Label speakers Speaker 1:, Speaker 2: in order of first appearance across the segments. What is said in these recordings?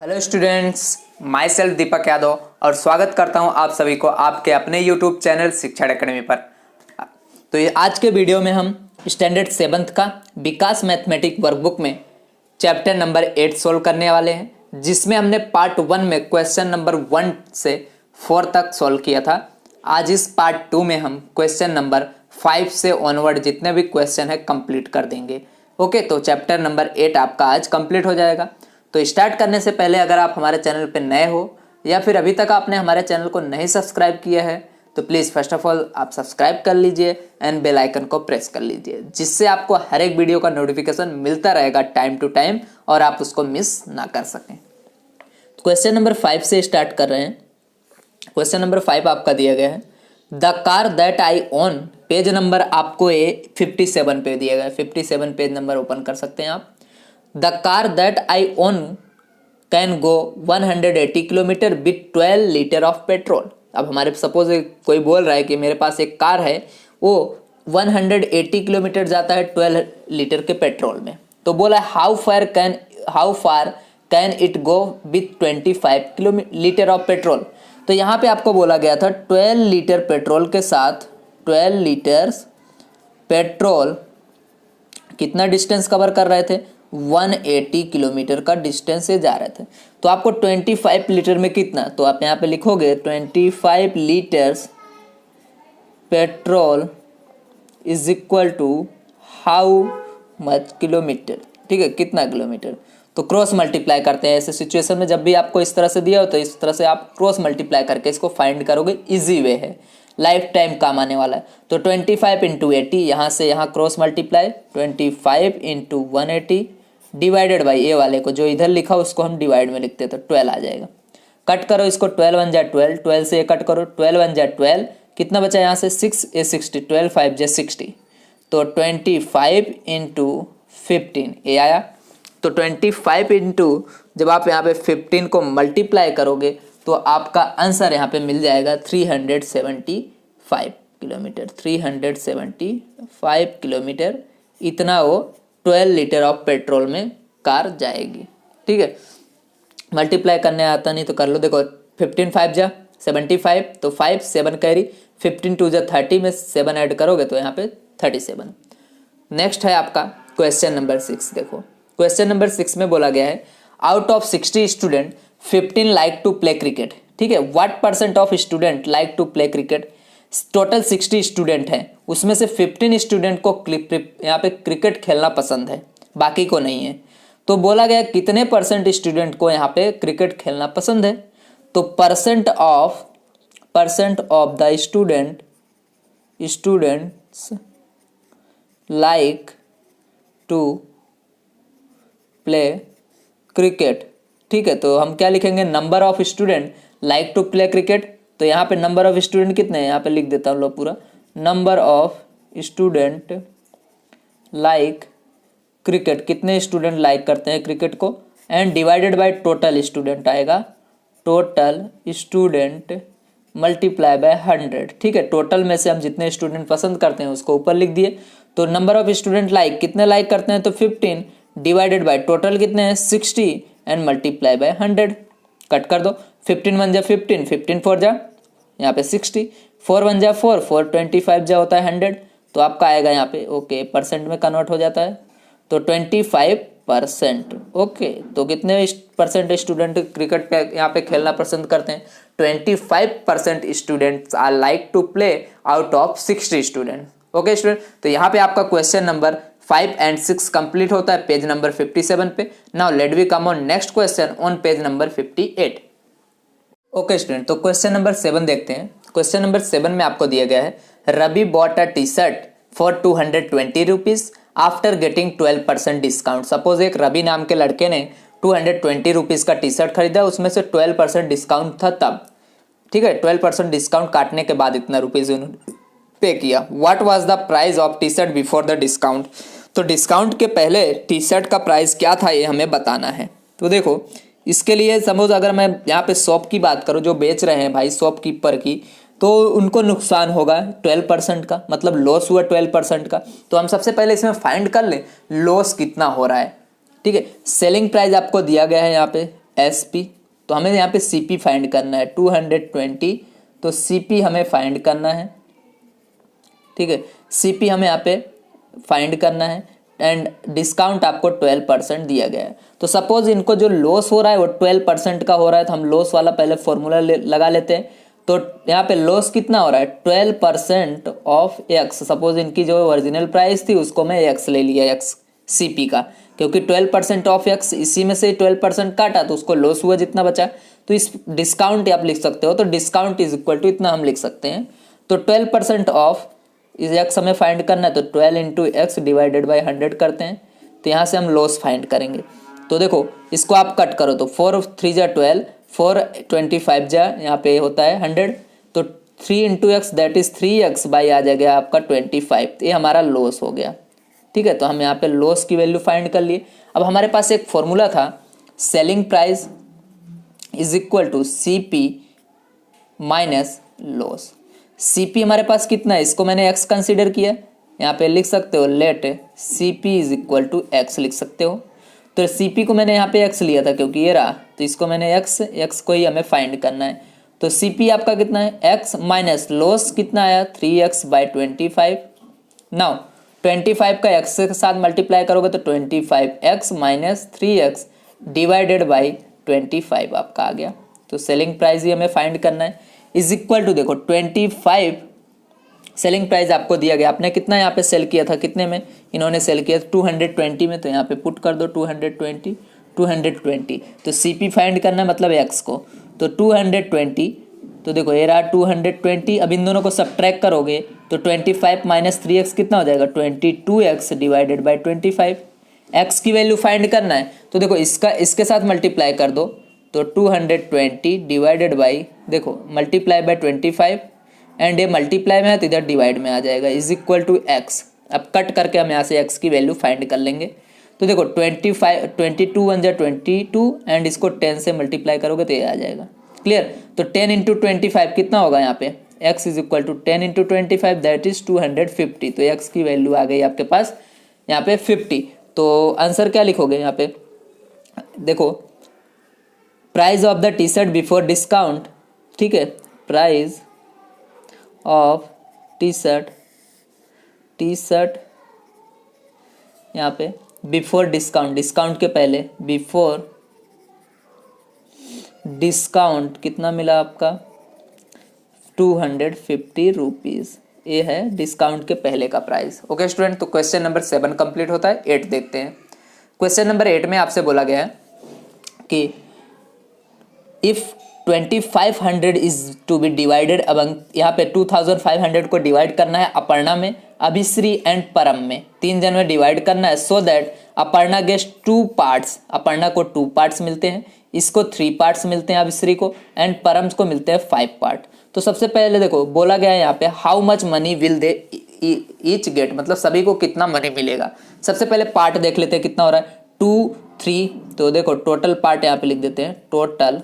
Speaker 1: Hello students, my self Deepak Yadav और स्वागत करता हूं आप सभी को आपके अपने यूट्यूब चैनल शिक्षा अकेडमी पर। तो ये आज के वीडियो में हम स्टैंडर्ड 7th का विकास मैथमेटिक वर्कबुक में चैप्टर नंबर 8 सोल्व करने वाले हैं, जिसमें हमने पार्ट 1 में क्वेश्चन नंबर 1 से 4 तक सोल्व किया था। आज इस पार्ट 2 में हम क्वेश्चन नंबर 5 से ऑनवर्ड जितने भी क्वेश्चन है कंप्लीट कर देंगे। ओके, तो चैप्टर नंबर 8 आपका आज कंप्लीट हो जाएगा। तो स्टार्ट करने से पहले अगर आप हमारे चैनल पर नए हो या फिर अभी तक आपने हमारे चैनल को नहीं सब्सक्राइब किया है तो प्लीज़ फर्स्ट ऑफ ऑल आप सब्सक्राइब कर लीजिए एंड बेल आइकन को प्रेस कर लीजिए, जिससे आपको हर एक वीडियो का नोटिफिकेशन मिलता रहेगा टाइम टू टाइम और आप उसको मिस ना कर सकें। क्वेश्चन नंबर 5 से स्टार्ट कर रहे हैं। क्वेश्चन नंबर 5 आपका दिया गया है, the car that I own. Page number आपको ये 57 पे दिया गया है। 57 पेज नंबर ओपन कर सकते हैं आप। The car that I own can go 180 kilometre with 12 litre of petrol. अब हमारे सपोज कोई बोल रहा है कि मेरे पास एक कार है, वो 180 किलोमीटर जाता है 12 लीटर के पेट्रोल में। तो बोला how far can it go with 25 litre of petrol. तो यहाँ पे आपको बोला गया था 12 लीटर पेट्रोल के साथ 12 लीटर्स पेट्रोल कितना डिस्टेंस कवर कर रहे थे, 180 किलोमीटर का डिस्टेंस से जा रहे थे। तो आपको 25 लीटर में कितना, तो आप यहाँ पे लिखोगे 25 litres petrol is equal to how much kilometre. ठीक है, कितना किलोमीटर, तो क्रॉस मल्टीप्लाई करते हैं। ऐसे सिचुएशन में जब भी आपको इस तरह से दिया हो तो इस तरह से आप क्रॉस मल्टीप्लाई करके इसको फाइंड करोगे। इजी वे है, लाइफ टाइम काम आने वाला है। तो 25 इंटू 80, यहाँ से यहाँ cross multiply 25 into 180 divided by A वाले को जो इधर लिखा उसको हम डिवाइड में लिखते तो 12 आ जाएगा। कट करो इसको, 12 1 जा 12, 12 से ये कट करो, 12 1 जा 12, कितना बचा यहाँ से 6 ए 60, 12 5 जा 60, तो 25 इंटू 15 ये आया। तो 25 इंटू जब आप यहाँ पे 15 को मल्टीप्लाई करोगे तो आपका आंसर यहाँ पे मिल जाएगा 375 किलोमीटर। 375 किलोमीटर इतना वो 12 लीटर ऑफ पेट्रोल में कार जाएगी। ठीक है, मल्टीप्लाई करने आता नहीं तो कर लो। देखो 15 5 जा 75, तो 5 7 कैरी, 15 2 जा 30 में 7 ऐड करोगे तो यहाँ पे 37। नेक्स्ट है आपका क्वेश्चन नंबर 6। देखो क्वेश्चन नंबर 6 में बोला गया है, out of 60 student 15 like to play cricket. ठीक है, what percent of student like to play cricket. Total 60 student हैं, उसमें से 15 स्टूडेंट को यहाँ पे क्रिकेट खेलना पसंद है, बाकी को नहीं है। तो बोला गया कितने परसेंट स्टूडेंट को यहाँ पे क्रिकेट खेलना पसंद है। तो percent of the students like to play cricket. ठीक है, तो हम क्या लिखेंगे, number of student like to play cricket. तो यहाँ पे नंबर ऑफ स्टूडेंट कितने हैं, यहाँ पे लिख देता हूँ लो पूरा, number of student like cricket, कितने स्टूडेंट लाइक करते हैं क्रिकेट को, and divided by total student आएगा, टोटल स्टूडेंट मल्टीप्लाई बाय 100। ठीक है, टोटल में से हम जितने स्टूडेंट पसंद करते हैं उसको ऊपर लिख दिए। तो नंबर ऑफ स्टूडेंट लाइक कितने लाइक करते हैं, तो 15 डिवाइडेड बाय टोटल कितने हैं 60 एंड मल्टीप्लाई बाय 100। कट कर दो, 15 1 जा 15, 15 4 जा यहाँ पे 60, 4 1 जा 4, 4 25 जा होता है 100। तो आपका आएगा यहाँ पे ओके परसेंट में कन्वर्ट हो जाता है, तो 25%। ओके, तो कितने परसेंट स्टूडेंट क्रिकेट पे यहाँ पे खेलना पसंद करते हैं, 25% students are like to play out of 60 student. Okay student, तो यहाँ पे आपका क्वेश्चन नंबर 5 एंड 6 कंप्लीट होता है पेज नंबर 57 पे। Now let we come on next question on page number 58। Okay student, तो क्वेश्चन नंबर 7 देखते हैं। क्वेश्चन नंबर 7 में आपको दिया गया है, Ravi bought a T shirt for 220 rupees after getting 12% discount. Suppose एक रवि नाम के लड़के ने 220 रुपीज का टी शर्ट खरीदा, उसमें से 12% डिस्काउंट था तब। ठीक है, 12% डिस्काउंट काटने के बाद इतना रुपीज उन्होंने पे किया। What was the price of T shirt before the discount. तो डिस्काउंट के पहले टी शर्ट का प्राइस क्या था ये हमें बताना है। तो देखो इसके लिए सपोज अगर मैं यहाँ पे शॉप की बात करूँ, जो बेच रहे हैं भाई शॉपकीपर की, तो उनको नुकसान होगा 12% का, मतलब लॉस हुआ 12% का। तो हम सबसे पहले इसमें फाइंड कर लें लॉस कितना हो रहा है। ठीक है, सेलिंग प्राइस आपको दिया गया है यहाँ पे SP, तो हमें यहाँ पे CP फाइंड करना है 220, तो CP हमें फाइंड करना है, ठीक है, CP हमें यहाँ पे फाइंड करना है एंड डिस्काउंट आपको 12% दिया गया है। तो सपोज इनको जो लॉस हो रहा है वो 12% का हो रहा है, तो हम लॉस वाला पहले फॉर्मूला लगा लेते हैं। तो यहाँ पे लॉस कितना हो रहा है 12% ऑफ एक्स, सपोज इनकी जो ओरिजिनल प्राइस थी उसको मैं एक्स ले लिया, एक्स CP का, क्योंकि 12% ऑफ एक्स, इसी में से 12% काटा तो उसको लॉस हुआ जितना बचा, तो इस डिस्काउंट आप लिख सकते हो, तो डिस्काउंट इज इक्वल टू इतना हम लिख सकते हैं। तो 12% ऑफ इस एक्स हमें फाइंड करना है, तो 12 इंटू एक्स डिवाइडेड बाई 100 करते हैं, तो यहाँ से हम लॉस फाइंड करेंगे। तो देखो इसको आप कट करो तो 4 3 जा 12, 4 25 जा यहाँ पे होता है 100, तो 3 into x that is 3x by आ जाएगा आपका 25, ये हमारा लॉस हो गया, ठीक है। तो हम यहाँ पे लॉस की वैल्यू फाइंड कर लिए। अब हमारे पास एक फॉर्मूला था selling price is equal to CP minus loss. CP हमारे पास कितना है, इसको मैंने x कंसीडर किया, यहाँ पे लिख सकते हो let CP is equal to x लिख सकते हो। तो CP को मैंने यहाँ पे x लिया था क्योंकि ये रहा, तो इसको मैंने x को ही हमें फाइंड करना है। तो CP आपका कितना है x माइनस लॉस कितना आया 3x बाई 25। नाउ 25 का x के साथ मल्टीप्लाई करोगे तो 25x minus 3x divided by 25 आपका आ गया। तो सेलिंग प्राइस ही हमें फाइंड करना है इज इक्वल टू, देखो 25 सेलिंग प्राइस आपको दिया गया, आपने कितना यहाँ पे सेल किया था, कितने में इन्होंने सेल किया 220 में, तो यहाँ पे पुट कर दो 220, तो CP फाइंड करना है मतलब x को, तो 220, तो देखो ये रहा 220। अब इन दोनों को सब्ट्रैक्ट करोगे तो 25 माइनस 3x कितना हो जाएगा 22x डिवाइडेड बाई 25, x की वैल्यू फाइंड करना है, तो देखो इसके साथ मल्टीप्लाई कर दो, तो 220 डिवाइडेड बाई, देखो मल्टीप्लाई बाई 25 एंड ये मल्टीप्लाई में है तो इधर डिवाइड में आ जाएगा, इज इक्वल टू x। अब कट करके हम यहाँ से x की वैल्यू फाइंड कर लेंगे। तो देखो 22 1 जा 22 एंड इसको 10 से मल्टीप्लाई करोगे तो ये आ जाएगा, क्लियर। तो 10 इंटू 25 कितना होगा यहाँ पे, x is equal to 10 into 25 that is 250, तो x की वैल्यू आ गई आपके पास यहाँ पे 50। तो आंसर क्या लिखोगे यहाँ पे, देखो price of the T shirt before discount, ठीक है, प्राइस ऑफ टी शर्ट यहाँ पे बिफोर डिस्काउंट, डिस्काउंट के पहले, बिफोर डिस्काउंट कितना मिला आपका 250 रुपीज़, ये है डिस्काउंट के पहले का प्राइस। ओके स्टूडेंट, तो क्वेश्चन नंबर 7 कंप्लीट होता है। 8 देखते हैं। क्वेश्चन नंबर 8 में आपसे बोला गया है कि if 2500 is to be divided among, यहाँ पे 2500 को डिवाइड करना है अपर्णा में, अभिश्री एंड परम में, 3 जन में डिवाइड करना है, so that Aparna gets 2 parts, Aparna को 2 पार्ट्स मिलते हैं, इसको 3 पार्ट्स मिलते हैं अभिश्री को, एंड परम को मिलते हैं 5 पार्ट। तो सबसे पहले देखो बोला गया है यहाँ पे how much money will they each get, मतलब सभी को कितना मनी मिलेगा। सबसे पहले पार्ट देख लेते हैं कितना हो रहा है 2 3, तो देखो टोटल पार्ट यहाँ पे लिख देते हैं, total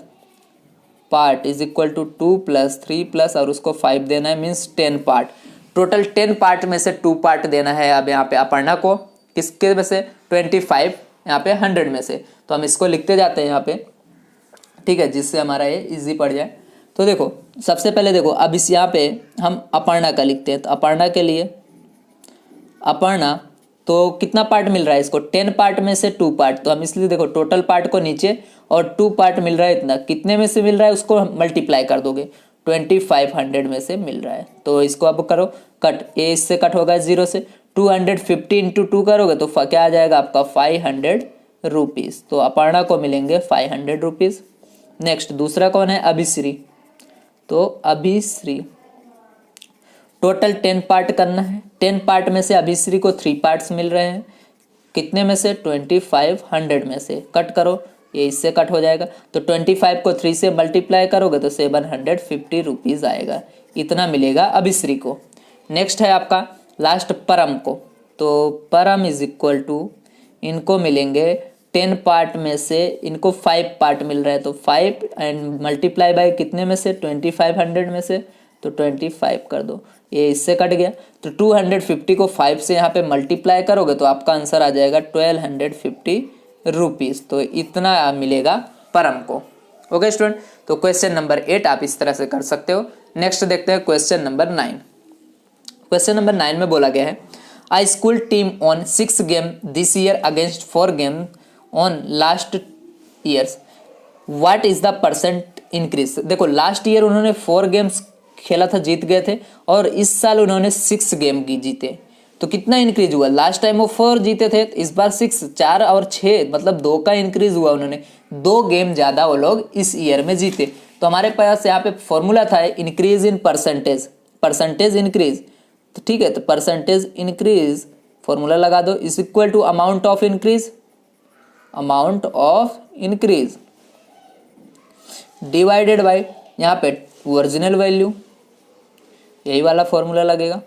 Speaker 1: part is equal to 2 plus 3 plus और उसको 5 देना है, मीन्स 10 पार्ट। टोटल 10 पार्ट में से 2 पार्ट देना है अब यहाँ पे अपर्णा को, किसके में से 25 यहाँ पे 100 में से, तो हम इसको लिखते जाते हैं यहाँ पे, ठीक है, जिससे हमारा ये इजी पड़ जाए। तो देखो सबसे पहले देखो अब इस यहाँ पे हम अपर्णा का लिखते हैं, तो अपर्णा के लिए अपर्णा तो कितना पार्ट मिल रहा है इसको 10 पार्ट में से 2 पार्ट, तो हम इसलिए देखो टोटल पार्ट को नीचे और 2 पार्ट मिल रहा है इतना, कितने में से मिल रहा है उसको मल्टीप्लाई कर दोगे, 2500 में से मिल रहा है। तो इसको अब करो कट, ए इससे कट होगा 0 से, 250 इंटू 2 करोगे तो क्या आ जाएगा आपका 500 रुपीज़, तो अपर्णा को मिलेंगे 500 रुपीज़। नेक्स्ट दूसरा कौन है अभिश्री, तो अभिश्री टोटल 10 पार्ट करना है, 10 पार्ट में से अभिश्री को 3 पार्ट्स मिल रहे हैं, कितने में से 2500 में से, कट करो ये इससे कट हो जाएगा, तो 25 को 3 से मल्टीप्लाई करोगे तो 750 रुपीज़ आएगा, इतना मिलेगा अभिश्री को। नेक्स्ट है आपका लास्ट परम को, तो परम इज इक्वल टू इनको मिलेंगे 10 पार्ट में से इनको 5 पार्ट मिल रहा है, तो 5 एंड मल्टीप्लाई बाय कितने में से 2500 में से, तो 25 कर दो, ये इससे कट गया, तो 250 को 5 से यहाँ पे मल्टीप्लाई करोगे तो आपका आंसर आ जाएगा 1250 रुपीज़, तो इतना मिलेगा परम को। ओके स्टूडेंट, तो क्वेश्चन नंबर 8 आप इस तरह से कर सकते हो। नेक्स्ट देखते हैं क्वेश्चन नंबर 9। क्वेश्चन नंबर 9 में बोला गया है I school team on 6 game this year against 4 game on last years, what is the percent increase. देखो लास्ट ईयर उन्होंने 4 गेम्स खेला था, जीत गए थे, और इस साल उन्होंने 6 गेम की जीते, तो कितना इंक्रीज हुआ। लास्ट टाइम वो 4 जीते थे, इस बार 6, 4 और 6 मतलब 2 का इंक्रीज हुआ, उन्होंने 2 गेम ज़्यादा वो लोग इस ईयर में जीते। तो हमारे पास यहाँ पे फॉर्मूला था increase in percentage, percentage increase, तो ठीक है, तो परसेंटेज इंक्रीज फॉर्मूला लगा दो is equal to amount of increase, amount of increase divided by यहाँ पे ओरिजिनल वैल्यू, यही वाला फॉर्मूला लगेगा,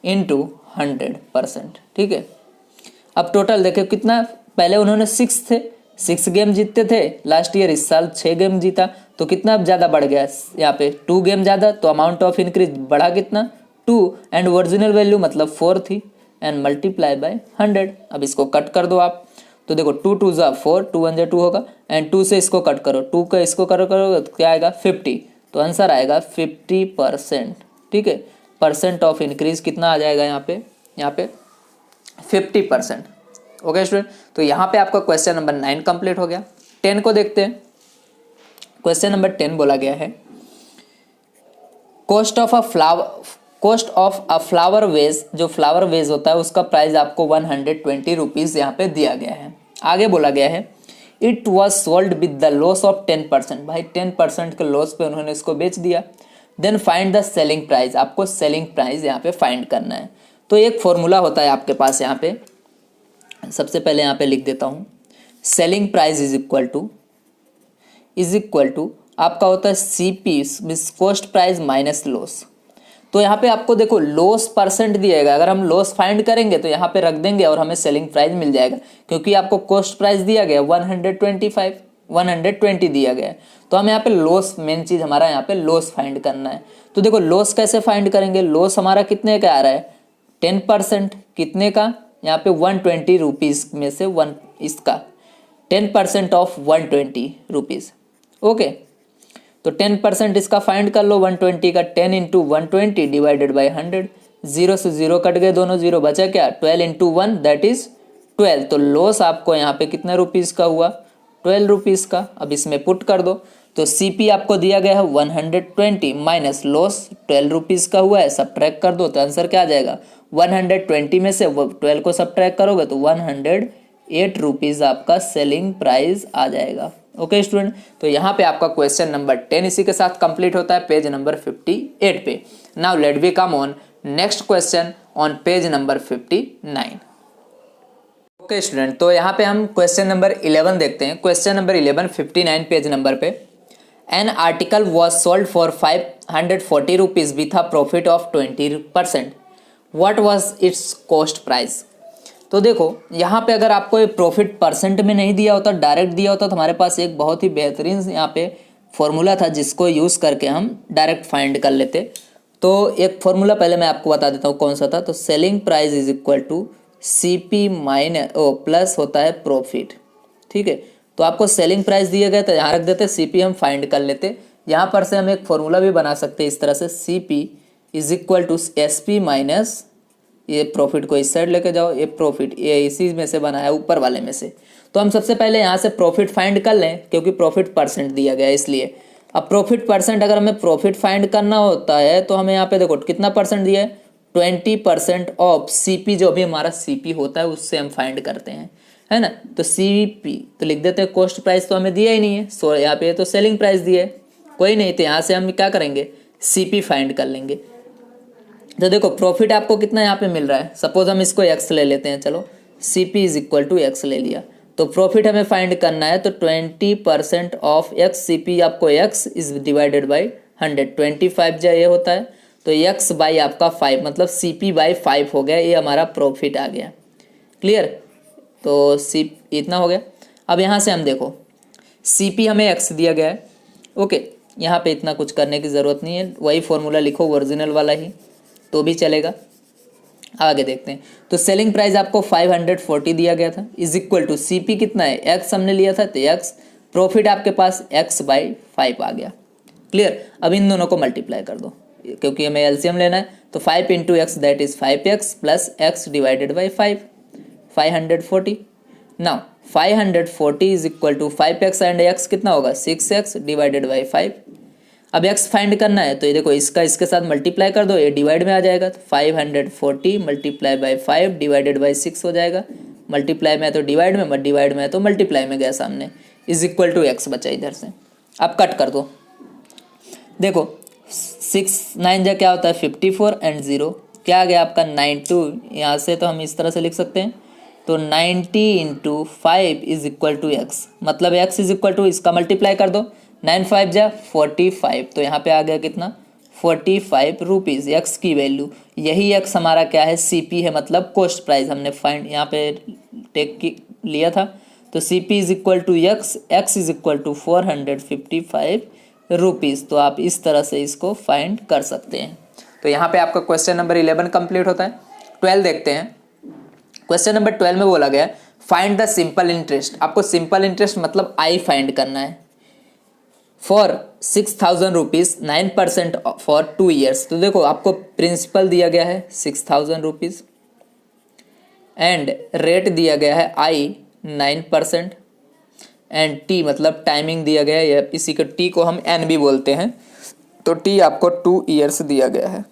Speaker 1: इनटू 100%। ठीक है, अब टोटल देखो कितना, पहले उन्होंने 6 थे, 6 गेम जीतते थे लास्ट ईयर, इस साल 6 गेम जीता, तो कितना अब ज़्यादा बढ़ गया यहाँ पे 2 गेम ज़्यादा, तो अमाउंट ऑफ इंक्रीज बढ़ा कितना 2, एंड ओरिजिनल वैल्यू मतलब 4 थी, एंड मल्टीप्लाई बाय 100। अब इसको कट कर दो आप, तो देखो 2 2 जा 4, 2 1 जा 2 होगा, एंड 2 से इसको कट करो, 2 का इसको करो तो क्या आएगा 50, तो आंसर आएगा 50%। ठीक है, परसेंट ऑफ इंक्रीज कितना आ जाएगा यहाँ पे 50%। ओके स्टूडेंट, तो यहाँ पे आपका क्वेश्चन नंबर 9 कंप्लीट हो गया। 10 को देखते हैं। क्वेश्चन नंबर 10 बोला गया है cost of a flower vase, जो फ्लावर वेज होता है उसका प्राइस आपको 120 रुपीज़ यहाँ पे दिया गया है। आगे बोला गया है it was sold with the loss of 10%, भाई 10% के लॉस पे उन्होंने इसको बेच दिया। Then find the selling price, आपको सेलिंग प्राइस यहाँ पे फाइंड करना है। तो एक फॉर्मूला होता है आपके पास यहाँ पे, सबसे पहले यहाँ पे लिख देता हूँ, selling price is equal to आपका होता है CP means cost price minus loss. तो यहाँ पे आपको देखो लॉस परसेंट दिएगा, अगर हम लॉस फाइंड करेंगे तो यहाँ पे रख देंगे और हमें सेलिंग प्राइस मिल जाएगा, क्योंकि आपको कॉस्ट प्राइस दिया गया 120 दिया गया है, तो हम यहाँ पे लॉस, मेन चीज़ हमारा यहाँ पे लॉस फाइंड करना है। तो देखो लॉस कैसे फाइंड करेंगे, लॉस हमारा कितने का आ रहा है 10%, कितने का यहाँ पे 120 रुपीज़ में से इसका 10% ऑफ 120 रुपीज़। ओके, तो 10% इसका फाइंड कर लो, 120 का 10 इंटू 120 डिवाइडेड बाई 100, 0 से 0 कट गए, दोनों 0 बचा क्या 12 इंटू 1 दैट इज 12। तो लॉस आपको यहाँ पे कितना रुपीज़ का हुआ 12 रुपीज़ का। अब इसमें पुट कर दो, तो CP आपको दिया गया है 120 माइनस लॉस 12 रुपीज़ का हुआ है, सब्ट्रैक्ट कर दो तो आंसर क्या आ जाएगा 120 में से 12 को सब्ट्रैक्ट करोगे तो 108 रुपीज़ आपका सेलिंग प्राइस आ जाएगा। ओके स्टूडेंट, तो यहाँ पे आपका क्वेश्चन नंबर 10 इसी के साथ कंप्लीट होता है पेज नंबर 58 पे। Now let we come on next question on page number 59। Okay student, तो यहाँ पे हम क्वेश्चन नंबर 11 देखते हैं। क्वेश्चन नंबर 11 59 पेज नंबर पे, an article was sold for 540 rupees with a profit of 20%, what was its cost price. तो देखो यहाँ पे अगर आपको ये प्रॉफिट परसेंट में नहीं दिया होता, डायरेक्ट दिया होता, तो हमारे पास एक बहुत ही बेहतरीन यहाँ पे फॉर्मूला था जिसको यूज़ करके हम डायरेक्ट फाइंड कर लेते। तो एक फॉर्मूला पहले मैं आपको बता देता हूँ कौन सा था। तो selling price is equal to CP minus plus होता है प्रॉफिट। ठीक है, तो आपको सेलिंग प्राइस दिया गया तो यहाँ रख देते, CP हम फाइंड कर लेते। यहाँ पर से हम एक फॉर्मूला भी बना सकते हैं इस तरह से, CP is equal to SP minus ये प्रॉफिट को इस साइड लेके जाओ, ये प्रॉफिट ये इसी में से बना है ऊपर वाले में से। तो हम सबसे पहले यहाँ से प्रॉफिट फाइंड कर लें, क्योंकि प्रॉफिट परसेंट दिया गया है इसलिए। अब प्रॉफिट परसेंट अगर हमें प्रॉफिट फाइंड करना होता है तो हमें यहाँ पे देखो कितना परसेंट दिया है 20% ऑफ CP, जो भी हमारा CP होता है उससे हम फाइंड करते हैं, है ना। तो CP तो लिख देते हैं, कॉस्ट प्राइस तो हमें दिया ही नहीं है, सो यहाँ पे तो सेलिंग प्राइस दिया है, कोई नहीं, तो यहाँ से हम क्या करेंगे CP फाइंड कर लेंगे। तो देखो प्रॉफिट आपको कितना यहाँ पे मिल रहा है, सपोज हम इसको x ले लेते हैं, चलो CP is equal to x ले लिया, तो प्रॉफिट हमें फाइंड करना है। तो 20% ऑफ x, CP आपको x इज डिवाइडेड बाई 100, 25 जो ये होता है, तो x बाई आपका 5 मतलब CP बाई 5 हो गया, ये हमारा प्रॉफिट आ गया। क्लियर, तो CP इतना हो गया। अब यहाँ से हम देखो CP हमें x दिया गया है, ओके, यहाँ पे इतना कुछ करने की ज़रूरत नहीं है, वही फॉर्मूला लिखो ओरिजिनल वाला ही तो भी चलेगा। आगे देखते हैं, तो सेलिंग प्राइस आपको 540 दिया गया था, इज इक्वल टू CP कितना है x हमने लिया था, तो x प्रॉफिट आपके पास x/5 आ गया। क्लियर। अब इन दोनों को मल्टीप्लाई कर दो क्योंकि हमें एलसीएम लेना है, तो 5 into x that is 5x plus x divided by 5, 540। Now 540 is equal to 5x and x कितना होगा 6x डिवाइडेड बाई 5। अब x फाइंड करना है तो ये देखो इसका इसके साथ मल्टीप्लाई कर दो, ये डिवाइड में आ जाएगा, तो 540 मल्टीप्लाई बाई 5 डिवाइडेड बाई 6 हो जाएगा। मल्टीप्लाई में है तो डिवाइड में, मत डिवाइड में है तो मल्टीप्लाई में गया सामने, इज इक्वल टू x बचा इधर से। अब कट कर दो, देखो 6 9 जा क्या होता है 54 एंड 0 क्या आ गया आपका 92। यहाँ से तो हम इस तरह से लिख सकते हैं, तो 90 into 5 is equal to x, मतलब x इज इक्वल टू इसका मल्टीप्लाई कर दो, 9 5 जा 45, तो यहाँ पे आ गया कितना 45 रुपीज़ एक्स की वैल्यू। यही एक्स हमारा क्या है CP है, मतलब कॉस्ट प्राइस हमने फाइंड यहाँ पे टेक की लिया था, तो CP is equal to x is equal to 455 rupees. तो आप इस तरह से इसको फाइंड कर सकते हैं। तो यहाँ पे आपका क्वेश्चन नंबर 11 कंप्लीट होता है। 12 देखते हैं। क्वेश्चन नंबर 12 में बोला गया फाइंड द सिंपल इंटरेस्ट। आपको सिंपल इंटरेस्ट मतलब आई फाइंड करना है फॉर 6,000 रुपीज़ 9% फॉर 2 ईयर्स। तो देखो आपको प्रिंसिपल दिया गया है 6,000 रुपीज़ एंड रेट दिया गया है आई 9% एंड टी मतलब टाइमिंग दिया गया है, इसी को टी को हम एन भी बोलते हैं, तो टी आपको 2 ईयर्स दिया गया है।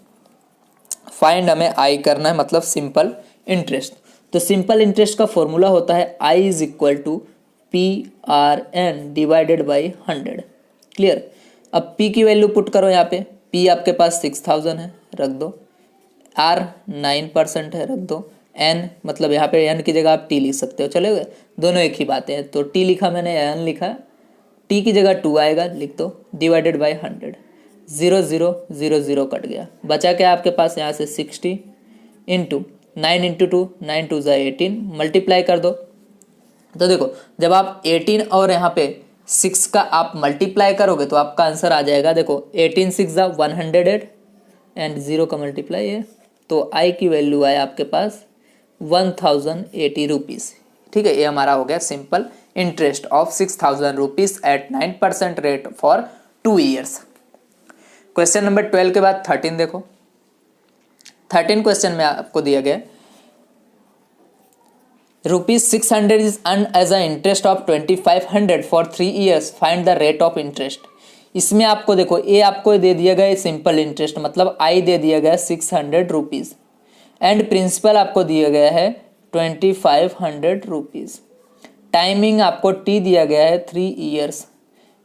Speaker 1: फाइंड हमें आई करना है मतलब सिंपल इंटरेस्ट। तो सिंपल इंटरेस्ट का फॉर्मूला होता है I is equal to PRN divided by 100। Clear. अब P की वैल्यू पुट करो यहाँ पे, P आपके पास 6,000 है रख दो, R 9% है रख दो, N मतलब यहाँ पे N की जगह आप T लिख सकते हो, चलेगा दोनों एक ही बातें हैं। तो T लिखा मैंने, N लिखा, T की जगह 2 आएगा लिख दो, डिवाइडेड बाई 100, 0 0 0 0 कट गया, बचा क्या आपके पास यहाँ से 60 इंटू 9 इंटू 2 9 2 ज़ा 18 मल्टीप्लाई कर दो। तो देखो जब आप 18 और यहाँ पे 6 का आप मल्टीप्लाई करोगे तो आपका आंसर आ जाएगा, देखो 18 6 ज़ा 108 एंड 0 का मल्टीप्लाई है, तो आई की वैल्यू आए आपके पास 1080 रुपीज़। ठीक है, ये हमारा हो गया simple interest of 6,000 rupees at 9% rate for 2 years. Question number 12 के बाद 13 देखो। 13 क्वेश्चन में आपको दिया गया ₹600 is earn as a interest of 2500 for 3 years, find the rate of interest. इसमें आपको देखो ए आपको दे दिया गया सिंपल इंटरेस्ट मतलब आई दे दिया गया 600 रुपीज़ एंड प्रिंसिपल आपको दिया गया है 2500 रुपीज़। टाइमिंग आपको टी दिया गया है 3 ईयर्स।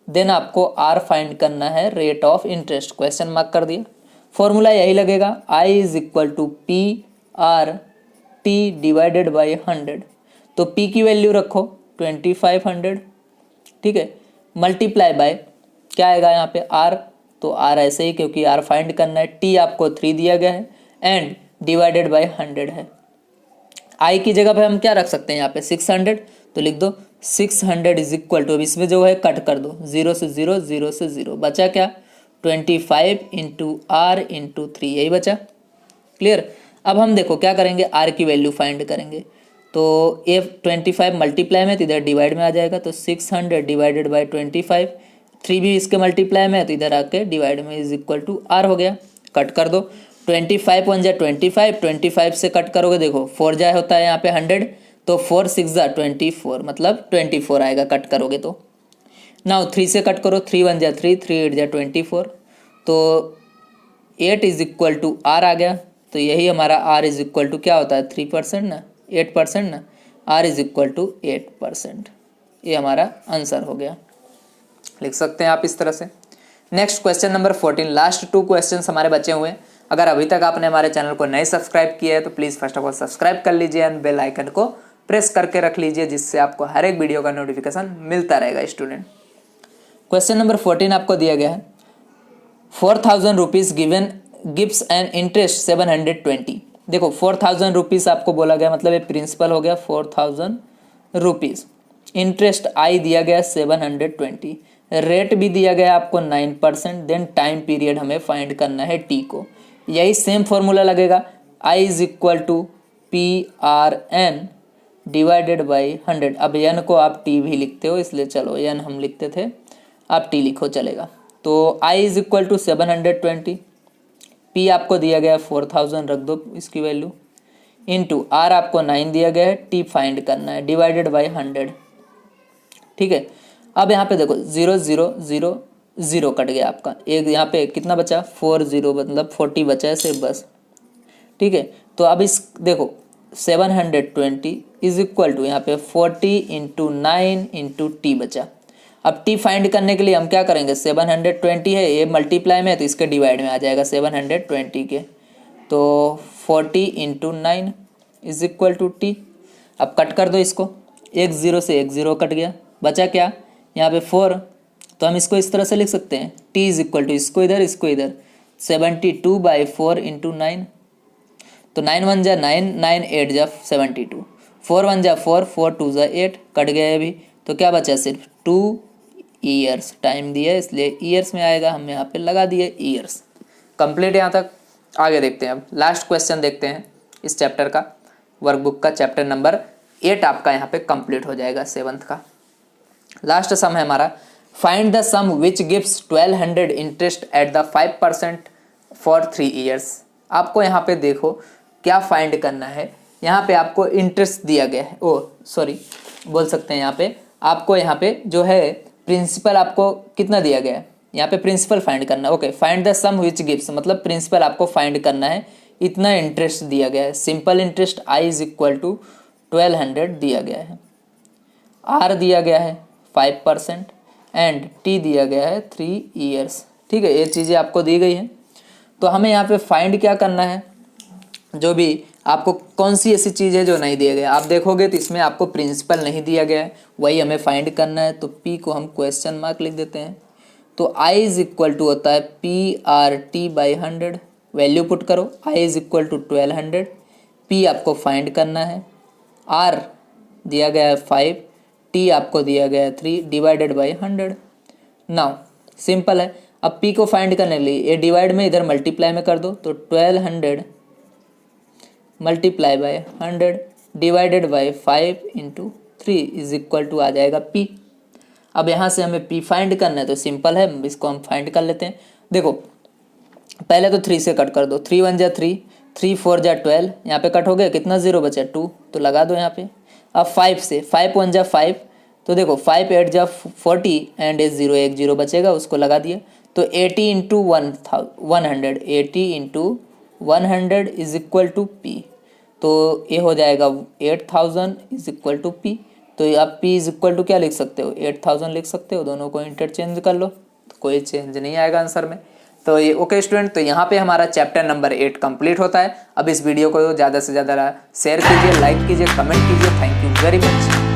Speaker 1: देन आपको आर फाइंड करना है rate of interest, question mark कर दिया। फॉर्मूला यही लगेगा, I is equal to PRT divided by 100। तो P की वैल्यू रखो 2500, ठीक है, मल्टीप्लाई बाय क्या आएगा यहाँ पे R, तो R ऐसे ही क्योंकि R फाइंड करना है, T आपको 3 दिया गया है एंड डिवाइडेड बाई 100 है। I की जगह पे हम क्या रख सकते हैं यहाँ पे 600, तो लिख दो 600 इज इक्वल टू, अब इसमें जो है कट कर दो 0 से 0 0 से 0, बचा क्या 25 इंटू R इंटू 3, यही बचा। क्लियर। अब हम देखो क्या करेंगे, R की वैल्यू फाइंड करेंगे, तो ये 25 मल्टीप्लाई में तो इधर डिवाइड में आ जाएगा, तो 600 डिवाइडेड बाई 25, 3 भी इसके मल्टीप्लाई में है तो इधर आके डिवाइड में इज इक्वल टू R हो गया। कट कर दो, 25 1 जा 25, 25 से कट करोगे देखो 4 जा होता है यहाँ पे 100, तो 4 6 जा 24 मतलब 24 आएगा कट करोगे तो। नाउ 3 से कट करो, 3 1 जा 3, 3 8 जा 24, तो 8 इज इक्वल टू R आ गया। तो यही हमारा R इज इक्वल टू क्या होता है 3% ना, 8% ना, R इज इक्वल टू 8%। ये हमारा आंसर हो गया, लिख सकते हैं आप इस तरह से। Next question number 14, last 2 question हमारे बचे हुए हैं। अगर अभी तक आपने हमारे चैनल को नहीं सब्सक्राइब किया है तो please first of all subscribe कर लीजिए एंड बेल आइकन को प्रेस करके रख लीजिए, जिससे आपको हर एक वीडियो का नोटिफिकेशन मिलता रहेगा स्टूडेंट। क्वेश्चन नंबर 14 आपको दिया गया है 4,000 rupees given gives an interest 720। देखो 4,000 रुपीज़ आपको बोला गया मतलब ये प्रिंसिपल हो गया 4,000 रुपीज़, इंटरेस्ट आई दिया गया 720, रेट भी दिया गया आपको 9%, देन टाइम पीरियड हमें फाइंड करना है टी को। यही सेम फॉर्मूला लगेगा, I is equal to PRN divided by 100। अब n को आप t भी लिखते हो, इसलिए चलो n हम लिखते थे, आप t लिखो चलेगा। तो i is equal to 720, p आपको दिया गया है 4000, रख दो इसकी वैल्यू, इनटू r आपको 9 दिया गया है, t फाइंड करना है, डिवाइडेड बाई 100। ठीक है, अब यहाँ पे देखो 0 0 0 0 कट गया आपका, एक यहाँ पे कितना बचा 40, मतलब 40 बचा है सिर्फ बस। ठीक है, तो अब इस देखो 720 इज इक्वल टू यहाँ पे 40 इंटू 9 इंटू टी बचा। अब टी फाइंड करने के लिए हम क्या करेंगे, 720 है, ये मल्टीप्लाई में है तो इसके डिवाइड में आ जाएगा 720 के, तो 40 into 9 is equal to T. अब कट कर दो इसको, एक 0 से एक 0 कट गया, बचा क्या यहाँ पे 4, तो हम इसको इस तरह से लिख सकते हैं, t इज इक्वल टू इसको इधर 72 बाई 4 इंटू 9, तो 9 1 जा 9, 9 8 जा 72, 4 1 जा 4, 4 2 जा 8, कट गया अभी, तो क्या बचा सिर्फ 2 ईयर्स, टाइम दिया इसलिए ईयर्स में आएगा, हम यहाँ पे लगा दिए ईयर्स। कंप्लीट यहाँ तक। आगे देखते हैं, अब लास्ट क्वेश्चन देखते हैं इस चैप्टर का, वर्कबुक का चैप्टर नंबर 8 आपका यहाँ पे कंप्लीट हो जाएगा 7th का। लास्ट सम है हमारा, find the sum which gives 1200 interest at the 5% for 3 years. आपको यहाँ पे देखो क्या फाइंड करना है, यहाँ पे आपको इंटरेस्ट दिया गया है, ओ सॉरी बोल सकते हैं यहाँ पे आपको, यहाँ पे जो है प्रिंसिपल आपको कितना दिया गया है, यहाँ पे प्रिंसिपल फाइंड करना है। Okay, find the sum which gives, मतलब प्रिंसिपल आपको फाइंड करना है, इतना इंटरेस्ट दिया गया है, simple interest i is equal to 1200 दिया गया है, r दिया गया है 5% एंड t दिया गया है 3 ईयर्स। ठीक है, ये चीज़ें आपको दी गई हैं, तो हमें यहाँ पे फाइंड क्या करना है, जो भी आपको कौन सी ऐसी चीज़ है जो नहीं दिया गया, आप देखोगे तो इसमें आपको प्रिंसिपल नहीं दिया गया है, वही हमें फाइंड करना है, तो p को हम क्वेश्चन मार्क लिख देते हैं। तो i इज इक्वल टू होता है PRT बाई 100, वैल्यू पुट करो, i is equal to 1200, p आपको फाइंड करना है, r दिया गया है 5, t आपको दिया गया है 3, डिवाइडेड बाई 100। नाउ सिंपल है, अब p को फाइंड करने के लिए ये डिवाइड में इधर मल्टीप्लाई में कर दो, तो 1200 multiply by 100 divided by 5 into 3 is equal to आ जाएगा p। अब यहाँ से हमें p फाइंड करना है, तो सिंपल है, इसको हम फाइंड कर लेते हैं। देखो पहले तो 3 से कट कर दो, 3 1 जा 3, 3 4 जा 12, यहाँ पे कट हो गया, कितना 0 बचा 2, तो लगा दो यहाँ पे। अब 5 से 5 1 जा 5, तो देखो 5 8 जा 40 एंड 0 एक 0 बचेगा, उसको लगा दिए, तो 80 into 100, 80 into 100 is equal to p, तो ये हो जाएगा 8000 इज इक्वल टू p। तो आप p इज इक्वल टू क्या लिख सकते हो, 8000 लिख सकते हो, दोनों को इंटरचेंज कर लो, तो कोई चेंज नहीं आएगा आंसर में। तो ये ओके स्टूडेंट, तो यहाँ पे हमारा चैप्टर नंबर 8 कंप्लीट होता है। अब इस वीडियो को ज़्यादा से ज़्यादा शेयर कीजिए, लाइक कीजिए, कमेंट कीजिए। Thank you very much.